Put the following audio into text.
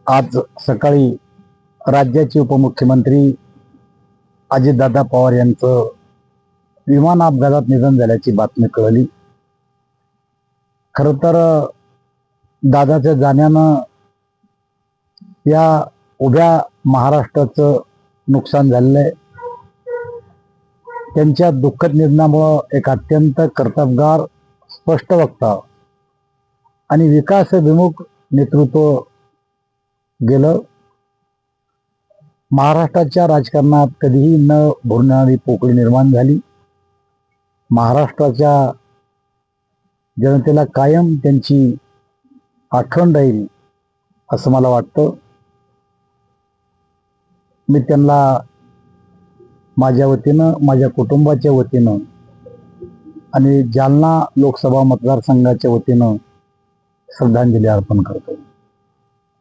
आज सकाळी राज्याचे उपमुख्यमंत्री अजितदादा पवार यांचं विमान अपघातात निधन झाल्याची बातमी कळली। खरं तर दादाच्या जाण्यानं या उभ्या महाराष्ट्राचं नुकसान झालेलं आहे। त्यांच्या दुःखद निधनामुळे एक अत्यंत कर्तबगार, स्पष्ट वक्ता आणि विकासविमुख नेतृत्व गेलं। महाराष्ट्राच्या राजकारणात कधीही न भुरणारी पोकळी निर्माण झाली। महाराष्ट्राच्या जनतेला कायम त्यांची आठवण राहील असं मला वाटतं। मी त्यांना माझ्या वतीनं, माझ्या कुटुंबाच्या वतीनं आणि जालना लोकसभा मतदारसंघाच्या वतीनं श्रद्धांजली अर्पण करतो।